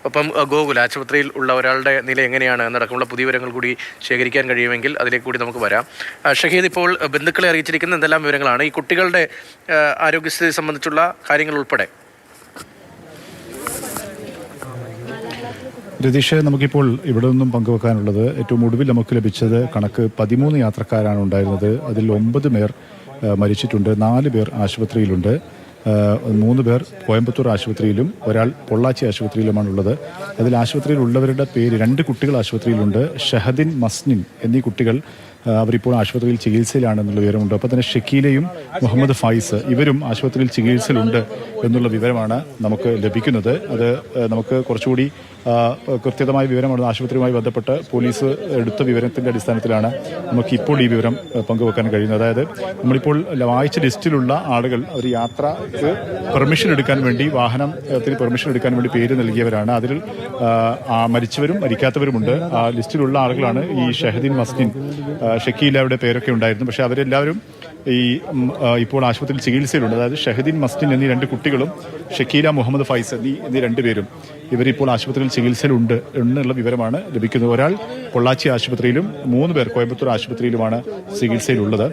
ഒപ്പം ഗോകുൽ ആശുപത്രിയിൽ ഉള്ള ഒരാളുടെ നില എങ്ങനെയാണ് എന്നടക്കമുള്ള പുതിയ വിവരങ്ങൾ കൂടി ശേഖരിക്കാൻ കഴിയുമെങ്കിൽ അതിലേക്ക് കൂടി നമുക്ക് വരാം. ഷഹീദ്, ഇപ്പോൾ ബന്ധുക്കളെ അറിയിച്ചിരിക്കുന്ന എന്തെല്ലാം വിവരങ്ങളാണ് ഈ കുട്ടികളുടെ ആരോഗ്യസ്ഥിതി സംബന്ധിച്ചുള്ള കാര്യങ്ങൾ ഉൾപ്പെടെ? രതീഷ്, നമുക്കിപ്പോൾ ഇവിടെ നിന്നും പങ്കുവെക്കാനുള്ളത് ഏറ്റവും ഒടുവിൽ നമുക്ക് ലഭിച്ചത് കണക്ക് 13 യാത്രക്കാരാണ് ഉണ്ടായിരുന്നത്. അതിൽ 9 പേർ മരിച്ചിട്ടുണ്ട്, 4 പേർ ആശുപത്രിയിലുണ്ട്. 3 പേർ കോയമ്പത്തൂർ ആശുപത്രിയിലും ഒരാൾ പൊള്ളാച്ചി ആശുപത്രിയിലുമാണുള്ളത്. അതിൽ ആശുപത്രിയിലുള്ളവരുടെ പേര് 2 കുട്ടികൾ ആശുപത്രിയിലുണ്ട്. ഷഹദിൻ, മസ്നിൻ എന്നീ കുട്ടികൾ അവരിപ്പോൾ ആശുപത്രിയിൽ ചികിത്സയിലാണെന്നുള്ള വിവരമുണ്ട്. അപ്പോൾ തന്നെ ഷക്കീലയും മുഹമ്മദ് ഫായിസ് ഇവരും ആശുപത്രിയിൽ ചികിത്സയിലുണ്ട് എന്നുള്ള വിവരമാണ് നമുക്ക് ലഭിക്കുന്നത്. അത് നമുക്ക് കുറച്ചുകൂടി കൃത്യമായ വിവരമാണ് ആശുപത്രിയുമായി ബന്ധപ്പെട്ട് പോലീസ് എടുത്ത വിവരത്തിൻ്റെ അടിസ്ഥാനത്തിലാണ് നമുക്കിപ്പോൾ ഈ വിവരം പങ്കുവെക്കാൻ കഴിയുന്നത്. അതായത് നമ്മളിപ്പോൾ വായിച്ച ലിസ്റ്റിലുള്ള ആളുകൾ ഒരു യാത്രക്ക് പെർമിഷൻ എടുക്കാൻ വേണ്ടി, വാഹനത്തിന് പെർമിഷൻ എടുക്കാൻ വേണ്ടി പേര് നൽകിയവരാണ്. അതിൽ മരിച്ചവരും മരിക്കാത്തവരുമുണ്ട്. ആ ലിസ്റ്റിലുള്ള ആളുകളാണ് ഈ ഷഹദീൻ, മസ്നിൻ, ഷക്കീലയുടെ പേരൊക്കെ ഉണ്ടായിരുന്നു. പക്ഷേ അവരെല്ലാവരും ഇപ്പോൾ ആശുപത്രിയിൽ ചികിത്സയിലുണ്ട്. അതായത് ഷഹദീൻ, മസ്നിൻ എന്നീ 2 കുട്ടികളും ഷക്കീല, മുഹമ്മദ് ഫൈസ് എന്നീ 2 പേരും ഇവരിപ്പോൾ ആശുപത്രിയിൽ ചികിത്സയിലുണ്ട് എന്നുള്ള വിവരമാണ് ലഭിക്കുന്നത്. ഒരാൾ പൊള്ളാച്ചി ആശുപത്രിയിലും 3 പേർ കോയമ്പത്തൂർ ആശുപത്രിയിലുമാണ് ചികിത്സയിലുള്ളത്.